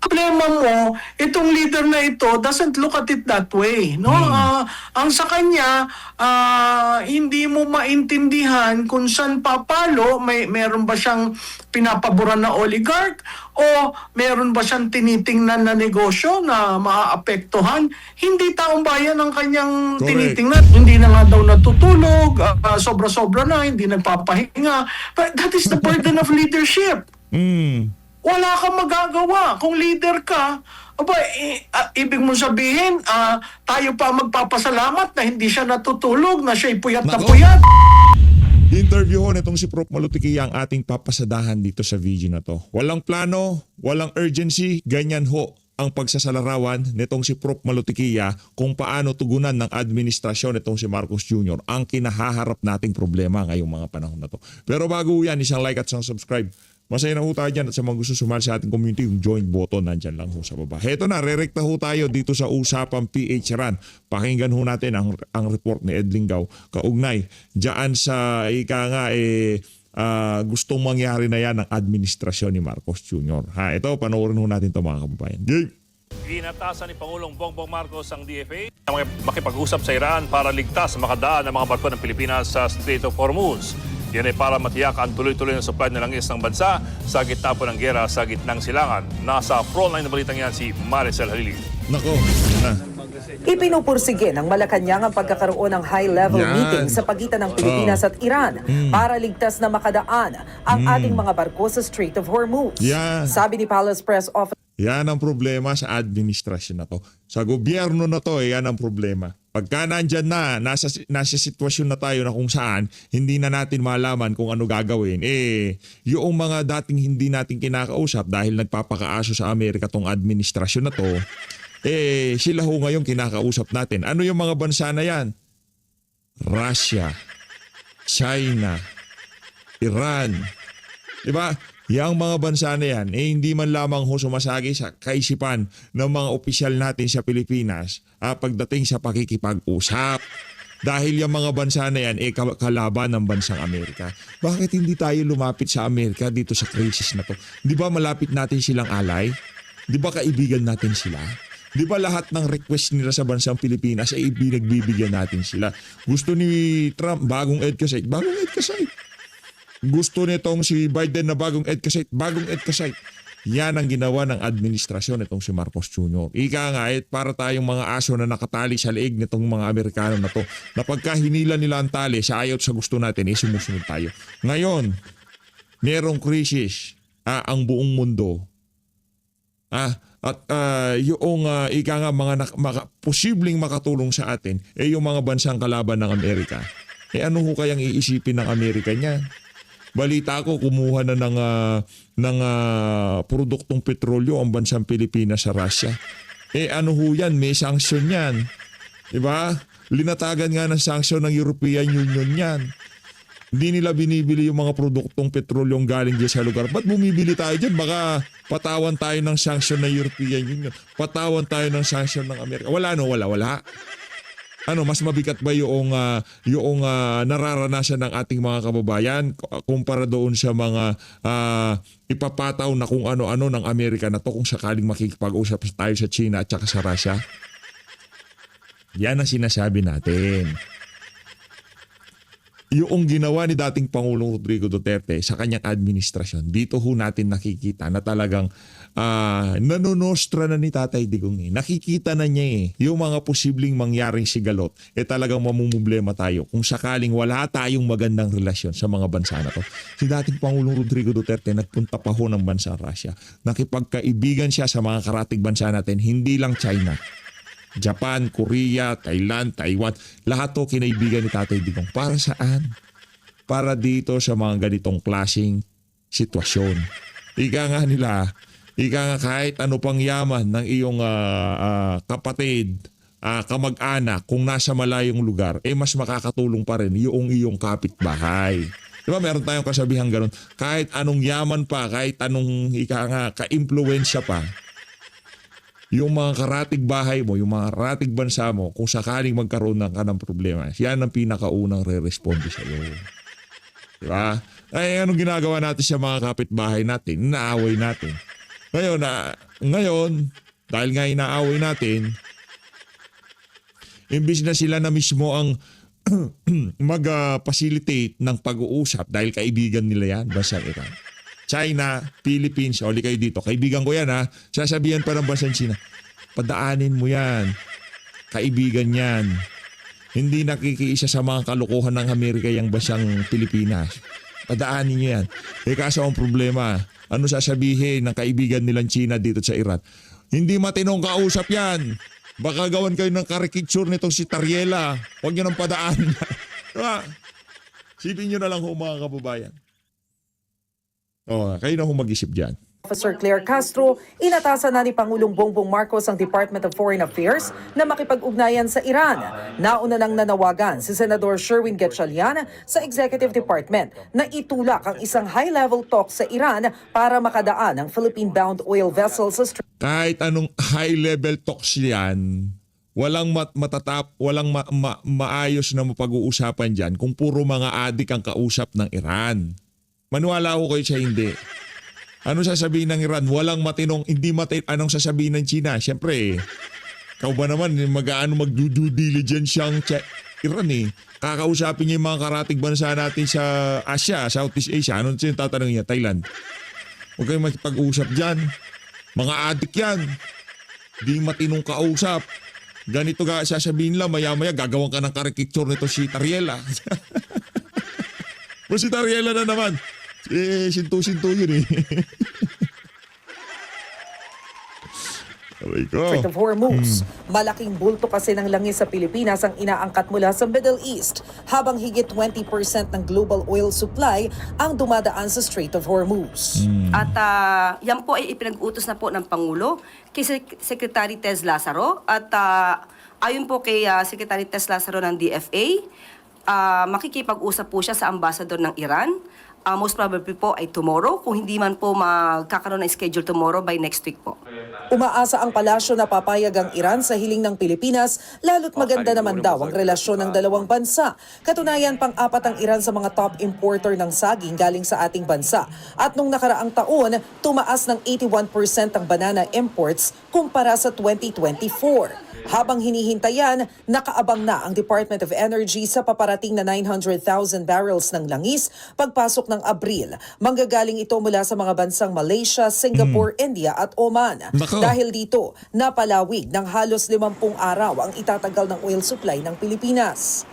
problema mo, itong leader na ito doesn't look at it that way, no? Ang sa kanya, hindi mo maintindihan kung saan papalo, meron ba siyang pinapaboran na oligarch o meron ba siyang tinitingnan na negosyo na maaapektuhan. Hindi taong bayan ang kanyang Correct. tinitingnan. Hindi na nga daw natutulog, sobra-sobra na, hindi nagpapahinga. But that is the burden of leadership. Wala kang magagawa. Kung leader ka, ibig mong sabihin, tayo pa magpapasalamat na hindi siya natutulog, na siya'y puyat na Nako. puyat. Interview ho nitong si Prof. Malutikia ang ating papasadahan dito sa video na to. Walang plano, walang urgency, ganyan ho ang pagsasalarawan nitong si Prof. Malutikia kung paano tugunan ng administrasyon nitong si Marcos Jr. ang kinahaharap nating problema ngayong mga panahon na to. Pero bago yan, isang like at isang subscribe. Masaya na ho tayo dyan at sa mga gusto sumali sa ating community, yung join button nandyan lang ho sa baba. Heto na, rerekta ho tayo dito sa Usapang PH Run. Pakinggan ho natin ang report ni Ed Lingaw kaugnay dyan sa gustong mangyari na yan ng administrasyon ni Marcos Jr. Ito, panoorin ho natin ito mga kababayan. Game! Inatasan ni Pangulong Bongbong Marcos ang DFA na makipag-usap sa Iran para ligtas makadaan ang mga barko ng Pilipinas sa Strait of Hormuz. Yan ay para matiyak ang tuloy-tuloy na supply ng langis ng bansa sa gitna po ng giyera sa gitnang silangan. Nasa frontline na balitang yan si Maricel Halili. Nako, na. Ipinupursige ng Malacanang ang pagkakaroon ng high-level Yan. meeting sa pagitan ng Pilipinas at Iran para ligtas na makadaan ang ating mga barko sa Strait of Hormuz. Yan. Sabi ni Palace Press Officer Yan ang problema sa administrasyon na to. Sa gobyerno na to, yan ang problema. Pagka nandyan na, nasa sitwasyon na tayo na kung saan, hindi na natin malaman kung ano gagawin. Yung mga dating hindi natin kinakausap dahil nagpapakaaso sa Amerika tong administrasyon na to, sila ho ngayon kinakausap natin. Ano yung mga bansa na yan? Russia, China, Iran. Diba? Yang mga bansa na yan, hindi man lamang ho sumasagi sa kaisipan ng mga opisyal natin sa Pilipinas pagdating sa pakikipag-usap. Dahil yung mga bansa na yan, kalaban ng bansang Amerika. Bakit hindi tayo lumapit sa Amerika dito sa krisis na to? Di ba malapit natin silang alay? Di ba kaibigan natin sila? Di ba lahat ng request nila sa bansang Pilipinas ay binagbibigyan natin sila? Gusto ni Trump, bagong EDCA site. Gusto nitong si Biden na bagong EDCA site. Yan ang ginawa ng administrasyon nitong si Marcos Jr. Ika nga, para tayong mga aso na nakatali sa leeg nitong mga Amerikano na to, na pagka hinila nila ang tali sa ayaw sa gusto natin, sumusunod tayo. Ngayon, merong krisis ang buong mundo. Yung posibleng makatulong sa atin yung mga bansang kalaban ng Amerika. Ano ho kayang iisipin ng Amerika niya? Balita ko, kumuha na ng produktong petrolyo ang bansang Pilipinas sa Russia. Ano ho yan? May sanction yan. Diba? Linatagan nga ng sanction ng European Union yan. Hindi nila binibili yung mga produktong petrolyong galing dyan sa lugar. Ba't bumibili tayo dyan? Baka patawan tayo ng sanction ng European Union. Patawan tayo ng sanction ng Amerika. Wala. Mas mabigat ba yung nararanasan ng ating mga kababayan kumpara doon sa mga ipapataw na kung ano-ano ng Amerika na to kung sakaling makikipag-usap tayo sa China at saka sa Russia? Yan ang sinasabi natin. Yung ginawa ni dating Pangulong Rodrigo Duterte sa kanyang administrasyon, dito ho natin nakikita na talagang nanonostra na ni Tatay Digong. Nakikita na niya yung mga posibleng mangyaring sigalot. Talagang mamumblema tayo kung sakaling wala tayong magandang relasyon sa mga bansa na to. Si dating Pangulong Rodrigo Duterte nagpunta pa ho ng bansa Russia. Nakipagkaibigan siya sa mga karatig bansa natin, hindi lang China. Japan, Korea, Thailand, Taiwan, lahat to kinaibigan ni Tatay Digong. Para saan? Para dito sa mga ganitong klaseng sitwasyon. Ika nga kahit ano pang yaman ng iyong kapatid, kamag-anak, kung nasa malayong lugar, mas makakatulong pa rin yung iyong kapitbahay. Diba meron tayong kasabihang ganun? Kahit anong yaman pa, kahit anong ka-impluensya pa, yung mga karatig bahay mo, yung mga karatig bansa mo, kung sakaling magkaroon ka ng problema, yan ang pinakaunang re-responde sa iyo. Diba? Anong ginagawa natin sa mga kapitbahay natin? Inaaway natin. Ngayon, dahil nga inaaway natin, imbis na sila na mismo ang mag-facilitate ng pag-uusap dahil kaibigan nila yan, bansang Iran. China, Philippines, oli kayo dito. Kaibigan ko yan ha. Sasabihan pa ng bansang China, padaanin mo yan. Kaibigan yan. Hindi nakikiisa sa mga kalokohan ng Amerika yung bansang Pilipinas. Padaanin nyo yan. Kaso ang problema, ano sasabihin ng kaibigan nilang China dito sa Iran? Hindi matinong kausap yan. Baka gawan kayo ng caricature nitong si Tariela. Huwag nyo nang padaanin. Diba? Sipin nyo na lang mga kababayan. Kayo na mag-isip dyan. Officer Claire Castro, inatasan na ni Pangulong Bongbong Marcos ang Department of Foreign Affairs na makipag-ugnayan sa Iran. Nauna nang nanawagan si Senador Sherwin Gatchalian sa Executive Department na itulak ang isang high-level talk sa Iran para makadaan ang Philippine-bound oil vessel sa Strait. Kahit anong high-level talks yan, walang maayos na mapag-uusapan dyan kung puro mga adik ang kausap ng Iran. Maniwala ako kayo sa hindi. Ano sasabihin ng Iran? Walang matinong, anong sasabihin ng China? Siyempre, ikaw ba naman, mag-due diligence siyang Iran eh. Kakausapin niya yung mga karatig bansa natin sa Asia, Southeast Asia. Ano siya tatanungin niya? Thailand. Huwag kayong makipag-usap dyan. Mga adik yan. Di matinong kausap. Ganito sasabihin nila, maya-maya gagawin ka ng caricature nito si Tariela. O si Tariela na naman. Sinto-sinto yun eh. Strait of Hormuz. Malaking bulto kasi ng langis sa Pilipinas ang inaangkat mula sa Middle East, habang higit 20% ng global oil supply ang dumadaan sa Strait of Hormuz. At yan po ay ipinag-utos na po ng Pangulo kay Secretary Tez Lazaro at ayon po kay Secretary Tez Lazaro ng DFA, makikipag-usap po siya sa ambassador ng Iran. Most probably po ay tomorrow. Kung hindi man po magkakaroon ng schedule tomorrow, by next week po. Umaasa ang palasyo na papayag ang Iran sa hiling ng Pilipinas, lalo't maganda naman daw ang relasyon ng dalawang bansa. Katunayan, pang-apat ang Iran sa mga top importer ng saging galing sa ating bansa. At nung nakaraang taon, tumaas ng 81% ang banana imports kumpara sa 2024. Habang hinihintayan, nakaabang na ang Department of Energy sa paparating na 900,000 barrels ng langis pagpasok ng Abril. Manggagaling ito mula sa mga bansang Malaysia, Singapore, India at Oman. Nako. Dahil dito, napalawig ng halos 50 araw ang itatagal ng oil supply ng Pilipinas.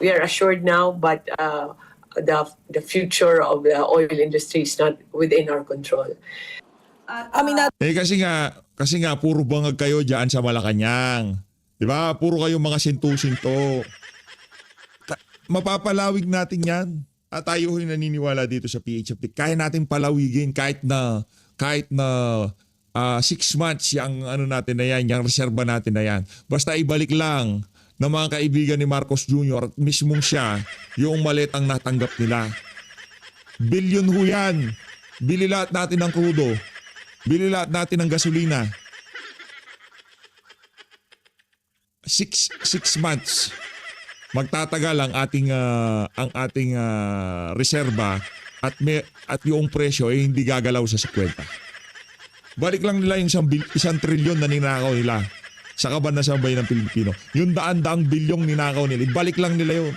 We are assured now, but the future of the oil industry is not within our control. Aminat Kasi nga puro bangag kayo diyan sa Malacanang. 'Di ba? Puro kayo mga sinto-sinto. Mapapalawig natin 'yan. At tayo ho'y naniniwala dito sa PHFT. Kaya natin palawigin kahit na 6 months yung ano natin na yan, yung reserba natin na yan. Basta ibalik lang ng mga kaibigan ni Marcos Jr. at mismong siya yung malitang natanggap nila. Bilyon ho yan. Bili lahat natin ng krudo. Bili lahat natin ng gasolina. 6 months magtatagal ang ating reserba at yung presyo ay hindi gagalaw sa 50. Balik lang nila yung 1 trilyon na ninakaw nila sa kaban-sabay ng Pilipino. Yung daan-daang bilyong ninakaw nila, ibalik lang nila yun.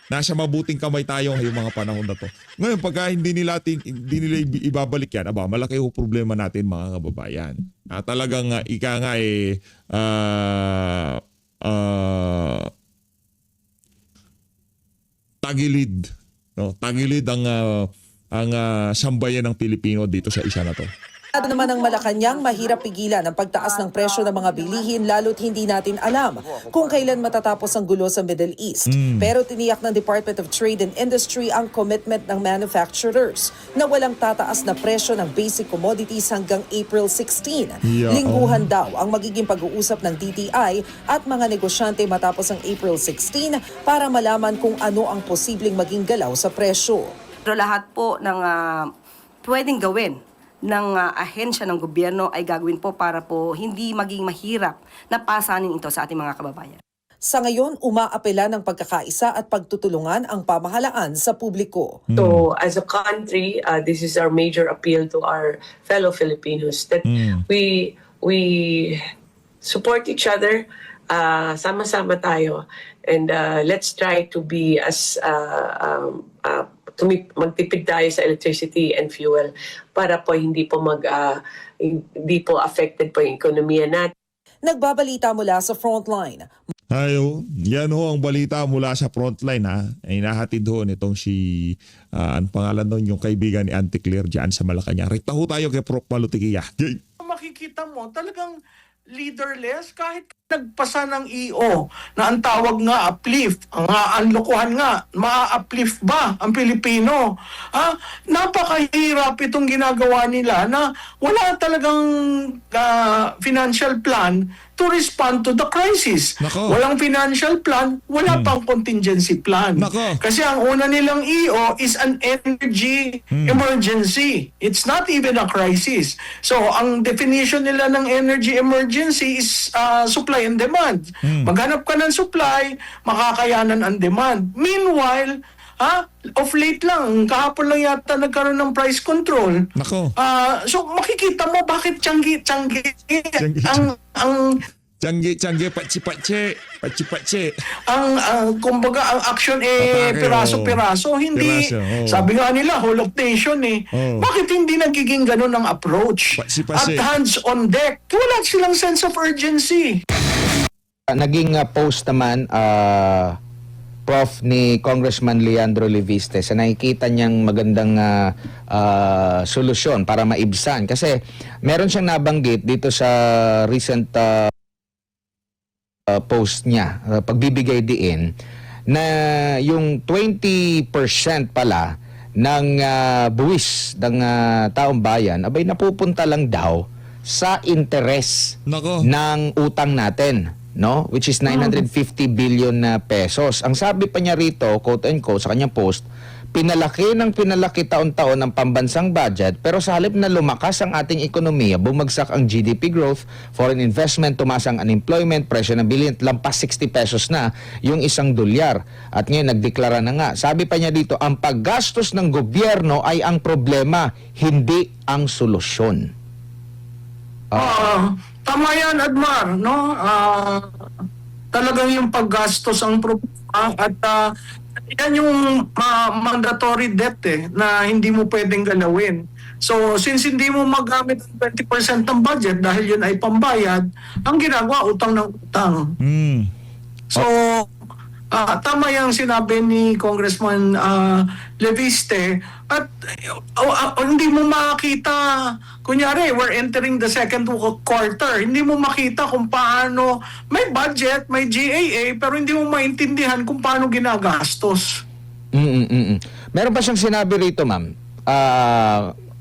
Nasa mabuting kamay tayo ngayong mga panahon na to. Ngayon, pagka hindi nila ibabalik yan, malaki yung problema natin mga kababayan. Talagang ika nga tagilid. No? Tagilid ang sambayan ng Pilipino dito sa isa na to. Ano naman ang Malacanang, mahirap pigilan ang pagtaas ng presyo ng mga bilihin lalo't hindi natin alam kung kailan matatapos ang gulo sa Middle East. Pero tiniyak ng Department of Trade and Industry ang commitment ng manufacturers na walang tataas na presyo ng basic commodities hanggang April 16. Lingguhan daw ang magiging pag-uusap ng DTI at mga negosyante matapos ang April 16 para malaman kung ano ang posibleng maging galaw sa presyo. Pero lahat po ng pwedeng gawin ng ahensya ng gobyerno ay gagawin po para po hindi maging mahirap na pasanin ito sa ating mga kababayan. Sa ngayon, umaapela ng pagkakaisa at pagtutulungan ang pamahalaan sa publiko. So as a country, this is our major appeal to our fellow Filipinos that we support each other, sama-sama tayo, and let's try to be as magtipid tayo sa electricity and fuel para po hindi po affected po yung ekonomiya natin. Nagbabalita mula sa Frontline. Ayo, yan ho ang balita mula sa Frontline ha. Ay nahatid ho nitong si, ang pangalan nun, yung kaibigan ni Auntie Claire dyan sa Malacanang. Rita ho tayo kay Prof. Malutikia. Makikita mo talagang leaderless kahit nagpasa ng EO na ang tawag nga uplift, ang lokohan nga, maa-uplift ba ang Pilipino? Napakahirap itong ginagawa nila na wala talagang financial plan to respond to the crisis. Nako. Walang financial plan, wala pang contingency plan. Nako. Kasi ang una nilang EO is an energy emergency. It's not even a crisis. So, ang definition nila ng energy emergency is supply and demand. Maghanap ka ng supply, makakayanan ang demand. Meanwhile, of late lang, kahapon lang yata nagkaroon ng price control. Nako. So, makikita mo bakit tiyanggi ang Tiyanggi, patsi-patsi. kumbaga ang action Atake, piraso-piraso, hindi Piraso, oo. sabi nga nila whole of nation Oo. bakit hindi nagiging ganun ang approach Pasi-pasi. at hands on deck, wala silang sense of urgency. Naging post naman Prof ni Congressman Leandro Leviste sa nakikita niyang magandang solusyon para maibsan kasi meron siyang nabanggit dito sa recent post niya, pagbibigay diin, na yung 20% pala ng buwis ng taong bayan, abay napupunta lang daw sa interes Nako. ng utang natin, no? Which is 950 billion na pesos. Ang sabi pa niya rito, quote and quote, sa kanyang post, pinalaki taon-taon ang pambansang budget pero sa halip na lumakas ang ating ekonomiya, bumagsak ang GDP growth, foreign investment, tumaas ang unemployment, presyo ng bilihin, lampas 60 pesos na yung $1. At ngayon nagdeklara na nga. Sabi pa niya dito, ang paggastos ng gobyerno ay ang problema, hindi ang solusyon. Tama yan, Admar, no? Talagang yung paggastos ang problema at yan yung mandatory debt na hindi mo pwedeng galawin. So, since hindi mo magamit ang 20% ng budget dahil yun ay pambayad, ang ginagawa, utang ng utang. So, tama yung sinabi ni Congressman Leviste at hindi mo makita, kunyari, we're entering the second quarter, hindi mo makita kung paano, may budget, may GAA, pero hindi mo maintindihan kung paano ginagastos. Meron pa siyang sinabi rito, ma'am.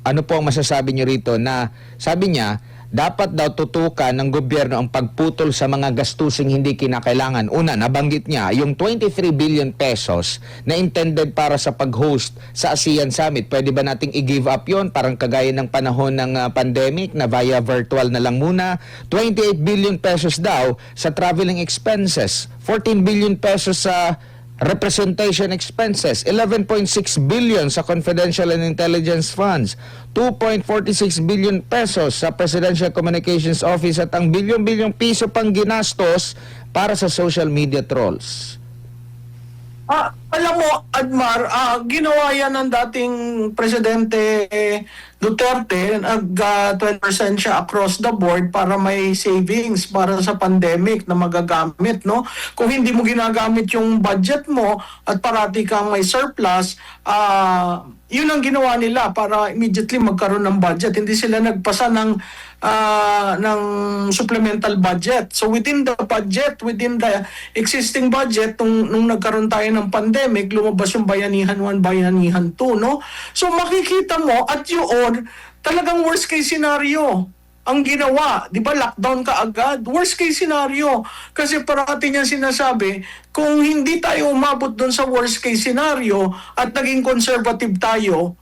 Ano po ang masasabi niyo rito na sabi niya, dapat daw tutukan ng gobyerno ang pagputol sa mga gastusing hindi kinakailangan. Una, nabanggit niya yung 23 billion pesos na intended para sa pag-host sa ASEAN Summit. Pwede ba nating i-give up yon parang kagaya ng panahon ng pandemic na via virtual na lang muna? 28 billion pesos daw sa traveling expenses. 14 billion pesos sa representation expenses, 11.6 billion sa confidential and intelligence funds, 2.46 billion pesos sa Presidential Communications Office at ang bilyon-bilyong piso pang ginastos para sa social media trolls. Alam mo, Admar, ginawa yan ng dating Presidente Duterte, 20% siya across the board para may savings para sa pandemic na magagamit, no? Kung hindi mo ginagamit yung budget mo at parati kang may surplus, yun ang ginawa nila para immediately magkaroon ng budget. Hindi sila nagpasa ng supplemental budget. So within the budget, within the existing budget, nung nagkaroon tayo ng pandemic, lumabas yung Bayanihan 1, Bayanihan 2, no? So makikita mo at yun, talagang worst case scenario ang ginawa. Di ba, lockdown ka agad? Worst case scenario. Kasi parati niya sinasabi, kung hindi tayo umabot doon sa worst case scenario at naging conservative tayo,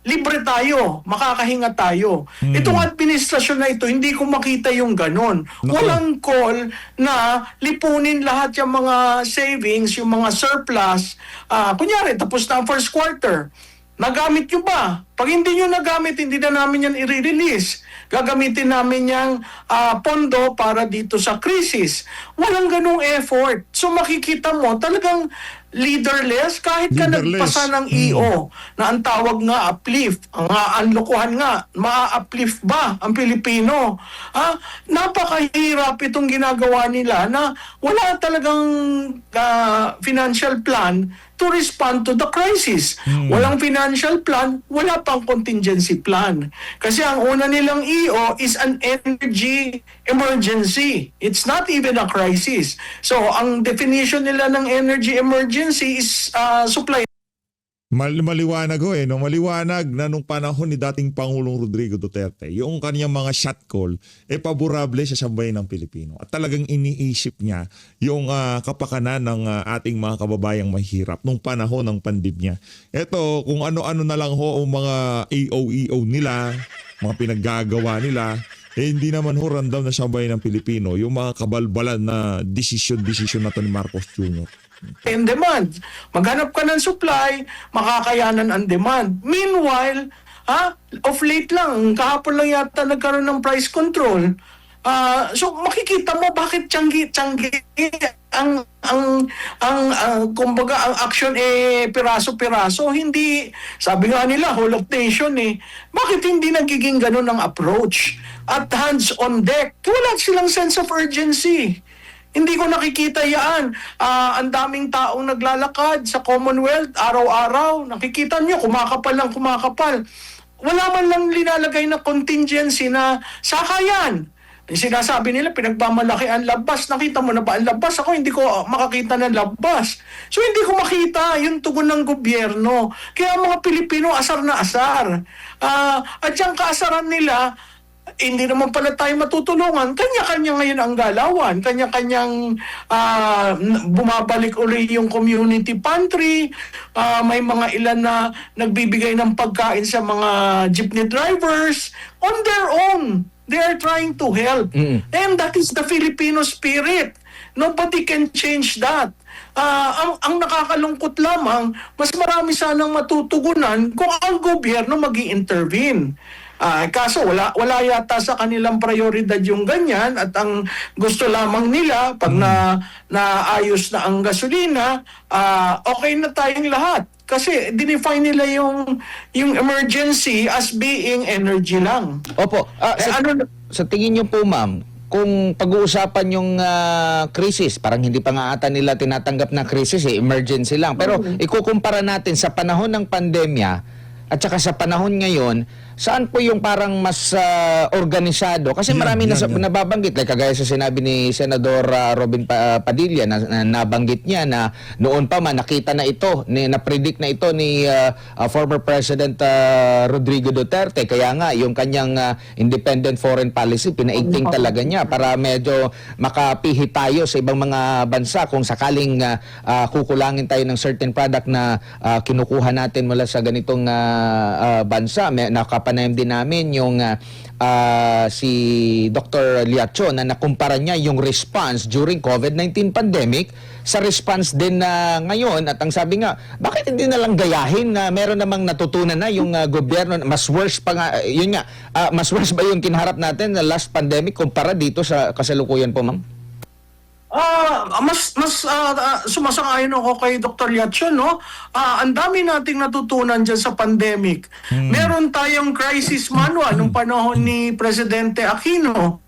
libre tayo, makakahinga tayo. Itong administrasyon na ito, hindi ko makita yung ganon. Naku. Walang call na lipunin lahat yung mga savings, yung mga surplus. Kunyari, tapos na ang first quarter. Nagamit nyo ba? Pag hindi nyo nagamit, hindi na namin yan i-release. Gagamitin namin yung pondo para dito sa crisis. Walang ganong effort. So makikita mo, talagang leaderless kahit ka Leaderless. nagpasa ng EO na ang tawag nga uplift, ang lokohan nga, maa-uplift ba ang Pilipino? Napakahirap itong ginagawa nila na wala talagang financial plan to respond to the crisis. Walang financial plan, wala pang contingency plan. Kasi ang una nilang EO is an energy emergency. It's not even a crisis. So, ang definition nila ng energy emergency is supply. Maliwanag no? Maliwanag na nung panahon ni dating Pangulong Rodrigo Duterte, yung kanyang mga shot call, paborable sa sambayan ng Pilipino. At talagang iniisip niya yung kapakanan ng ating mga kababayang mahirap nung panahon ng pandemya. Ito, kung ano-ano na lang ho ang mga AOEO nila, mga pinaggagawa nila, hindi naman ho random na sambayan ng Pilipino yung mga kabalbalan na desisyon na to ni Marcos Jr. And demand. Maghanap ka ng supply, makakayanan ang demand. Meanwhile, of late lang, kahapon lang yata nagkaroon ng price control. So makikita mo bakit tiyanggi kumbaga ang action piraso-piraso, hindi, sabi nga nila whole of nation bakit hindi nagiging ganun ang approach at hands on deck? Wala silang sense of urgency. Hindi ko nakikita yan. Ang daming taong naglalakad sa Commonwealth, araw-araw. Nakikita nyo, kumakapal lang kumakapal. Wala man lang linalagay na contingency na sakayan. Sinasabi nila, pinagmamalaki ang labas. Nakita mo na ba ang labas? Ako hindi ko makakita ng labas. So hindi ko makita yung tugon ng gobyerno. Kaya mga Pilipino, asar na asar. At yung kaasaran nila, hindi naman pala tayo matutulungan. Kanya-kanya ngayon ang galawan. Kanya-kanyang bumabalik uli yung community pantry. May mga ilan na nagbibigay ng pagkain sa mga jeepney drivers. On their own, they are trying to help. And that is the Filipino spirit. Nobody can change that. Ang nakakalungkot lamang, mas marami sanang matutugunan kung ang gobyerno mag-i-intervene. Kaso wala yata sa kanilang prioridad yung ganyan at ang gusto lamang nila pag naayos na ang gasolina, okay na tayong lahat. Kasi dinefine nila yung emergency as being energy lang. Opo. Sa tingin niyo po, ma'am, kung pag-uusapan yung crisis, parang hindi pa nga ata nila tinatanggap na crisis, emergency lang. Pero ikukumpara natin sa panahon ng pandemya at saka sa panahon ngayon, saan po yung parang mas organisado? Kasi marami nababanggit, like kagaya sa sinabi ni Senador Robin Padilla na nabanggit niya na noon pa man nakita na ito, na-predict na ito ni former President Rodrigo Duterte. Kaya nga, yung kanyang independent foreign policy, pinaigting talaga niya para medyo makapihi tayo sa ibang mga bansa kung sakaling kukulangin tayo ng certain product na kinukuha natin mula sa ganitong bansa. Nakapanayam din namin yung si Dr. Liacho na nakumpara niya yung response during COVID-19 pandemic sa response din na ngayon. At ang sabi nga, bakit hindi na lang gayahin na meron namang natutunan na yung gobyerno? Mas worse pa nga, yun nga, mas worse ba yung kinharap natin na last pandemic kumpara dito sa kasalukuyan po, ma'am? Mas sumasang-ayon ako kay Dr. Liacho, no? Ang dami nating natutunan dyan sa pandemic. Meron tayong crisis manual nung panahon ni Presidente Aquino.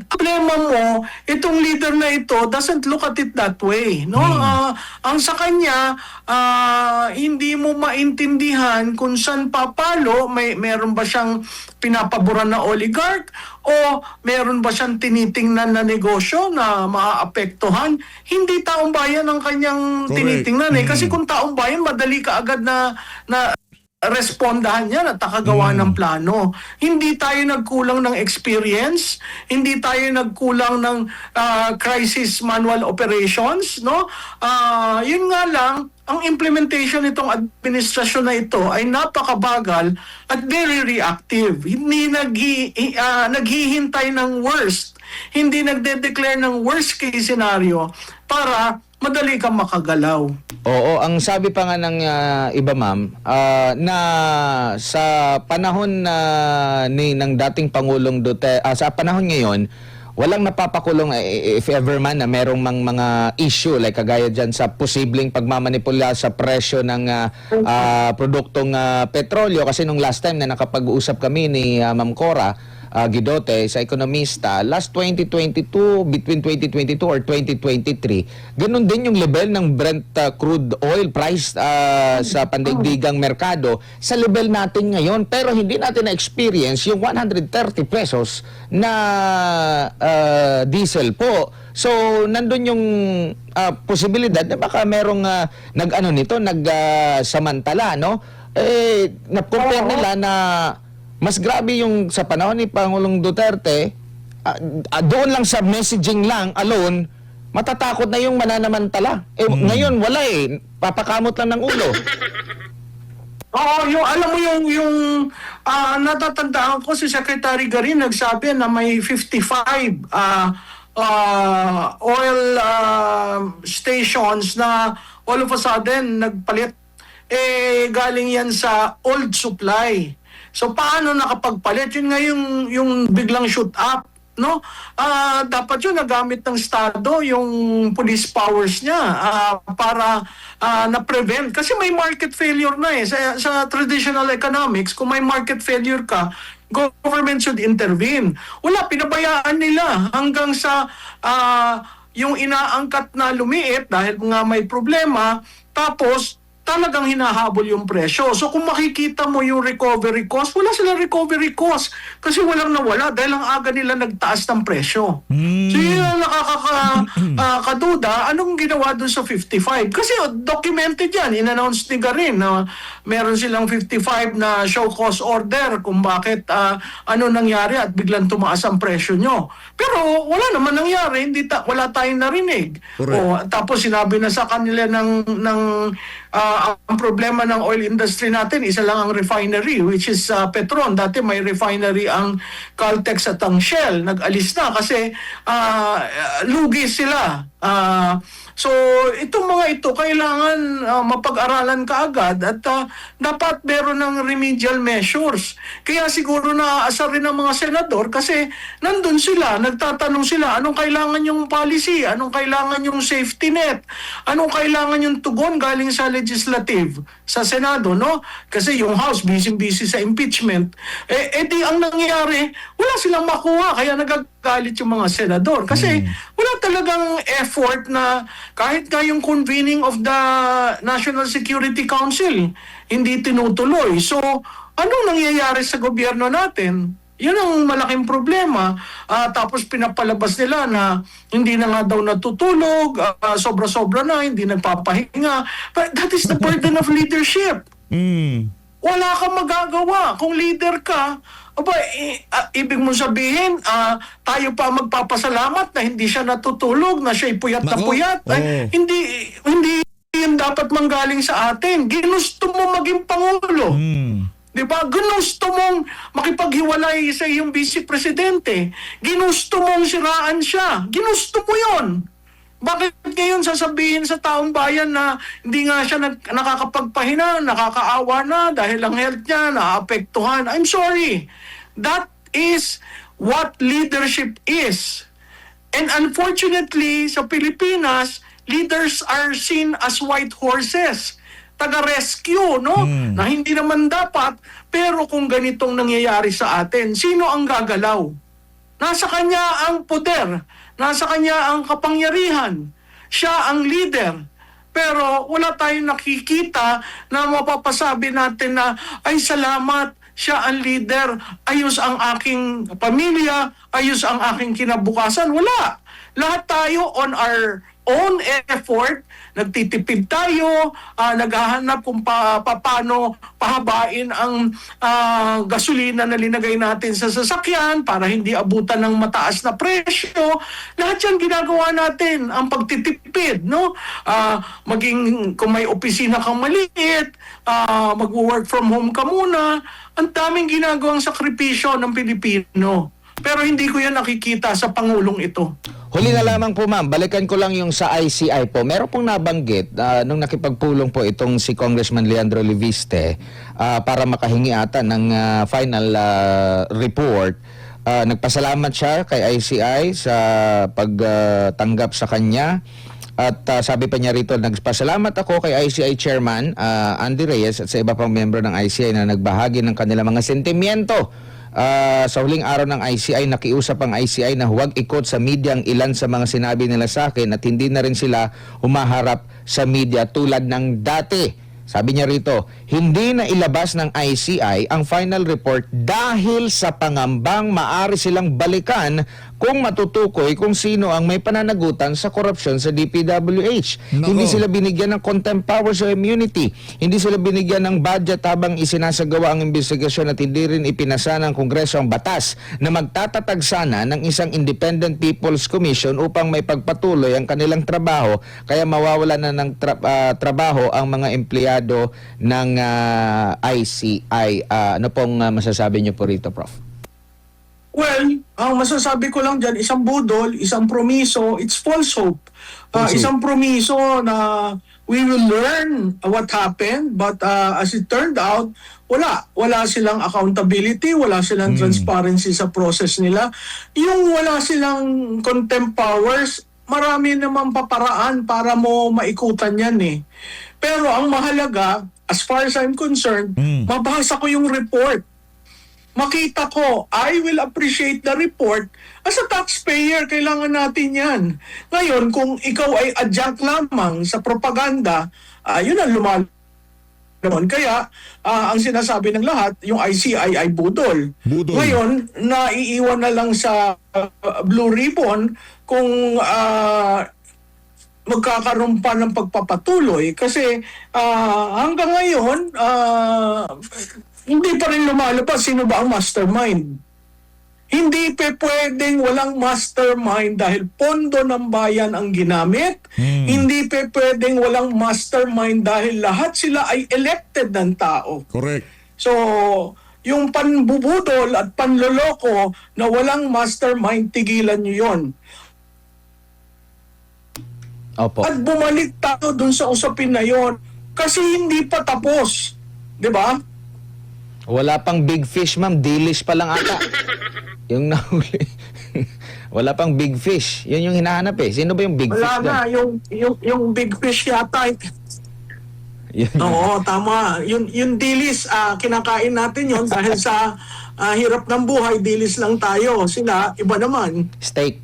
Problema mo, itong leader na ito doesn't look at it that way, no? Ang sa kanya, hindi mo maintindihan kung saan papalo, meron ba siyang pinapaboran na oligarch o meron ba siyang tinitingnan na negosyo na maaapektuhan. Hindi taong bayan ang kanyang Correct. tinitingnan kasi kung taong bayan, madali ka agad na respondahan yan at nakagawa ng plano. Hindi tayo nagkulang ng experience, hindi tayo nagkulang ng crisis manual operations, no? Yun nga lang, ang implementation nitong administrasyon na ito ay napakabagal at very reactive. Hindi naghihintay ng worst, hindi nagde-declare ng worst case scenario para madali kang makagalaw. Oo, ang sabi pa nga ng iba ma'am, na sa panahon ng dating Pangulong Duterte, sa panahon ngayon, walang napapakulong if ever man na merong mga issue like kagaya dyan sa posibleng pagmamanipula sa presyo ng produktong petrolyo. Kasi nung last time na nakapag-uusap kami ni Ma'am Cora Guidote sa ekonomista, last 2022, between 2022 or 2023, ganun din yung level ng Brent crude oil price sa pandaigdigang merkado sa level natin ngayon. Pero hindi natin na-experience yung 130 pesos na diesel po. So, nandun yung posibilidad na baka merong nagsamantala, no? Na-compare nila na mas grabe yung sa panahon ni Pangulong Duterte, doon lang sa messaging lang alone, matatakot na yung mananamantala. Ngayon wala papakamot lang ng ulo. Oo, alam mo yung natatandaan ko si Secretary Garin nagsabi na may 55 oil stations na all of a sudden nagpalit. Galing yan sa old supply. So paano nakapagpalit? Yun nga yung biglang shoot up, no? Dapat yun nagamit ng Estado yung police powers niya para na-prevent. Kasi may market failure na sa traditional economics, kung may market failure ka, government should intervene. Wala, pinabayaan nila hanggang sa yung inaangkat na lumiit dahil nga may problema, tapos talagang hinahabol yung presyo. So kung makikita mo yung recovery cost, wala silang recovery cost kasi walang nawala dahil ang aga nila nagtaas ng presyo. So yun ang nakakaduda, anong ginawa dun sa 55? Kasi documented yan, in-announce ni Garin na meron silang 55 na show cause order kung bakit ano nangyari at biglang tumaas ang presyo nyo. Pero wala naman nangyari, wala tayong narinig. Tapos sinabi na sa kanila ang problema ng oil industry natin, isa lang ang refinery, which is Petron. Dati may refinery ang Caltex at ang Shell. Nag-alis na kasi lugi sila. So, itong mga ito, kailangan mapag-aralan kaagad at dapat meron ng remedial measures. Kaya siguro naaasar rin ng mga senador kasi nandun sila, nagtatanong sila, anong kailangan yung policy, anong kailangan yung safety net, anong kailangan yung tugon galing sa legislative, sa Senado, no? Kasi yung House, busy-busy sa impeachment. Di ang nangyayari, wala silang makuha, kaya nagagalit yung mga senador. Kasi wala talagang effort na kahit nga yung convening of the National Security Council, hindi tinutuloy. So, anong nangyayari sa gobyerno natin? Yun ang malaking problema. Tapos pinapalabas nila na hindi na nga daw natutulog, sobra-sobra na, hindi nagpapahinga. But that is the burden of leadership. Wala kang magagawa. Kung leader ka, ibig mong sabihin, tayo pa magpapasalamat na hindi siya natutulog, na siya'y puyat na puyat. Hindi yun dapat manggaling sa atin. Ginusto mo maging Pangulo. Diba? Ginusto mong makipaghiwalay sa iyong vice presidente. Ginusto mong siraan siya. Ginusto mo yun. Bakit ngayon sasabihin sa taong bayan na hindi nga siya nakakapagpahinga, nakakaawa na dahil ang health niya naapektuhan? I'm sorry. That is what leadership is. And unfortunately, sa Pilipinas, leaders are seen as white horses. Taga-rescue, no? Na hindi naman dapat. Pero kung ganitong nangyayari sa atin, sino ang gagalaw? Nasa kanya ang poder. Nasa kanya ang kapangyarihan. Siya ang leader. Pero wala tayong nakikita na mapapasabi natin na, ay salamat, siya ang leader, ayos ang aking pamilya, ayos ang aking kinabukasan. Wala. Lahat tayo on our own effort, nagtitipid tayo, naghahanap kung paano pahabain ang gasolina na linagay natin sa sasakyan para hindi abutan ng mataas na presyo. Lahat yan ginagawa natin, ang pagtitipid, no? Maging kung may opisina kang maliit, mag-work from home ka muna, ang daming ginagawang sakripisyo ng Pilipino. Pero hindi ko yan nakikita sa Pangulong ito. Huli na lamang po ma'am, balikan ko lang yung sa ICI po. Meron pong nabanggit nung nakipagpulong po itong si Congressman Leandro Leviste para makahingi ata ng final report. Nagpasalamat siya kay ICI sa pagtanggap sa kanya. At sabi pa niya rito, nagpasalamat ako kay ICI Chairman Andy Reyes at sa iba pang membro ng ICI na nagbahagi ng kanilang mga sentimiento. Sa huling araw ng ICI, nakiusap ang ICI na huwag ikot sa media ang ilan sa mga sinabi nila sa akin at hindi na rin sila humaharap sa media tulad ng dati. Sabi niya rito, hindi na ilabas ng ICI ang final report dahil sa pangambang maaari silang balikan kung matutukoy kung sino ang may pananagutan sa korupsyon sa DPWH. Nako. Hindi sila binigyan ng contempt powers o immunity. Hindi sila binigyan ng budget habang isinasagawa ang investigasyon at hindi rin ipinasa ng Kongreso ang batas na magtatatag sana ng isang Independent People's Commission upang may pagpatuloy ang kanilang trabaho kaya mawawala na ng trabaho ang mga empleyado ng ICI. Ano pong masasabi niyo po rito, Prof? Well, ang masasabi ko lang dyan, isang budol, isang promiso, it's false hope. Isang promiso na we will learn what happened, but as it turned out, wala silang accountability, wala silang transparency sa process nila. Yung wala silang contempt powers, marami naman paparaan para mo maikutan yan eh. Pero ang mahalaga, as far as I'm concerned, mabasa ko yung report. Makita ko, I will appreciate the report. As a taxpayer, kailangan natin yan. Ngayon, kung ikaw ay adjunct lamang sa propaganda, yun ang lumalabas. Kaya, ang sinasabi ng lahat, yung ICI ay budol. Budol. Ngayon, naiiwan na lang sa Blue Ribbon kung magkakaroon pa ng pagpapatuloy. Kasi hanggang ngayon, hindi pa rin lumalabas sino ba ang mastermind. Hindi pwedeng walang mastermind dahil pondo ng bayan ang ginamit. Hindi pwedeng walang mastermind dahil lahat sila ay elected ng tao. Correct. So, yung panbubudol at panloloko na walang mastermind, tigilan nyo yun. Opo. At bumalik tayo dun sa usapin na yon kasi hindi pa tapos. 'Di ba? Wala pang big fish, ma'am. Dilis pa lang ata. Yung nahuli. Wala pang big fish. Yun yung hinahanap eh. Sino ba yung big fish Wala na. Yung big fish yata. Oo, tama. Yung dilis, kinakain natin yon dahil sa hirap ng buhay, dilis lang tayo. Sila, iba naman. Steak.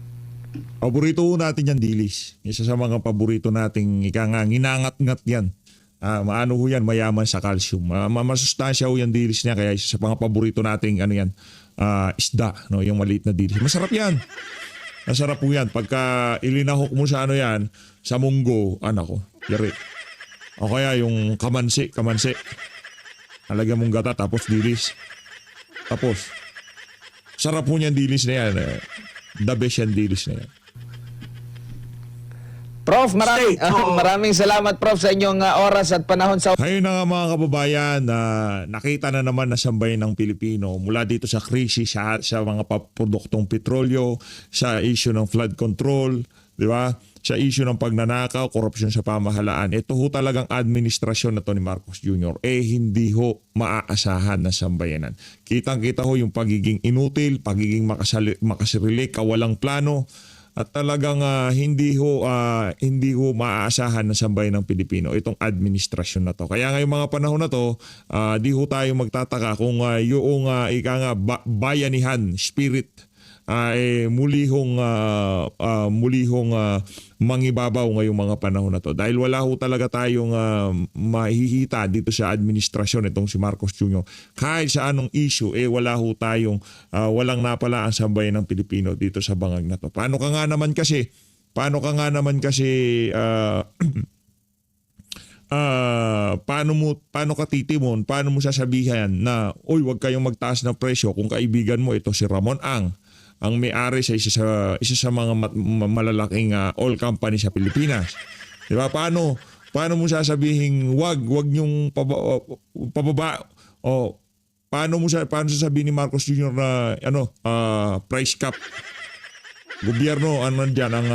Paborito ho natin yan, dilis. Isa sa mga paborito nating ginangat-ngat yan. Maano ho yan, mayaman sa calcium. Masustansya ho yan dilis niya, kaya isa sa mga paborito nating isda, no? Yung maliit na dilis. Masarap yan. Masarap po yan. Pagka ilinahok mo sa yan, sa munggo, ko, yari. O kaya yung kamansi. Alagyan mong gata, tapos dilis. Tapos, sarap po niyan dilis na yan. The best yan dilis na yan. Prof, Steak, oo. maraming salamat, Prof, sa inyong oras at panahon sa... Ngayon na nga mga kababayan, nakita na naman na sambayan ng Pilipino mula dito sa krisis sa mga produktong petrolyo, sa issue ng flood control, di ba? Sa issue ng pagnanakaw, korupsyon sa pamahalaan. Ito ho talagang administrasyon na to ni Marcos Jr. hindi ho maaasahan na sambayanan. Kitang-kita ho yung pagiging inutil, pagiging makasarili, kawalang plano, at talagang hindi ho maaasahan na sambayan ng Pilipino itong administrasyon na to. Kaya ngayong mga panahon na to, di ho tayo magtataka kung yung bayanihan, spirit, muli hong mangibabaw ngayong mga panahon na to. Dahil wala ho talaga tayong mahihita dito sa administrasyon itong si Marcos Jr. Kahit sa anong issue, wala ho tayong walang napala ang sambayan ng Pilipino dito sa bangag na to. Paano ka nga naman kasi paano ka nga naman kasi paano ka titimon, paano mo sasabihan na uy, wag kayong magtaas ng presyo kung kaibigan mo ito si Ramon ang may-ari sa isa sa mga malalaking oil company sa Pilipinas. 'Di ba? Paano mo sasabihin wag niyong pababa o paano sasabihin ni Marcos Jr. na price cap? Gobyerno, nandiyan ang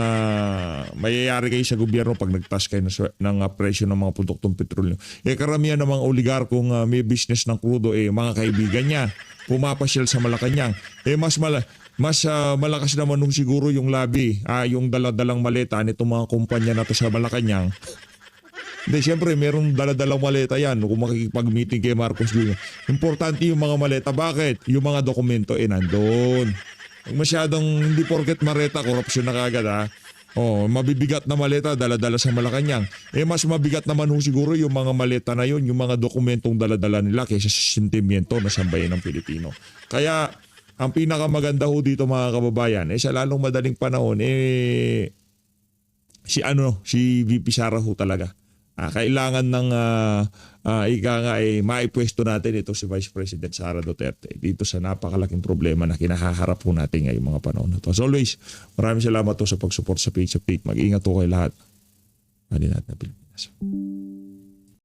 mayayari kayo sa gobyerno pag nagtaas kayo ng presyo ng mga produktong petrolyo. Karamihan ng mga oligarkong may business ng krudo, mga kaibigan niya, pumapasyal sa Malacanang. Mas malakas naman nung siguro yung lobby, yung daladalang maleta nitong mga kumpanya na to sa Malacanang. Hindi, siyempre, merong daladalang maleta yan kung makikipag-meeting kay Marcos Jr. Importante yung mga maleta. Bakit? Yung mga dokumento, nandun. Masyadong hindi porket maleta, korupsyon na kagad mabibigat na maleta, dala-dala sa Malacanang. Mas mabigat naman siguro yung mga maleta na yun, yung mga dokumentong dala-dala nila kaysa sa sentimiento na sambayan ng Pilipino. Kaya, ang pinakamaganda dito mga kababayan, sa lalong madaling panahon, si VP Sara talaga. Kailangan ng maipwesto natin ito si Vice President Sara Duterte dito sa napakalaking problema na kinahaharap natin ngayong mga panahon na ito. As always, maraming salamat sa pag-support sa Page Update. Mag-ingat kayo lahat. Natin Pilipinas.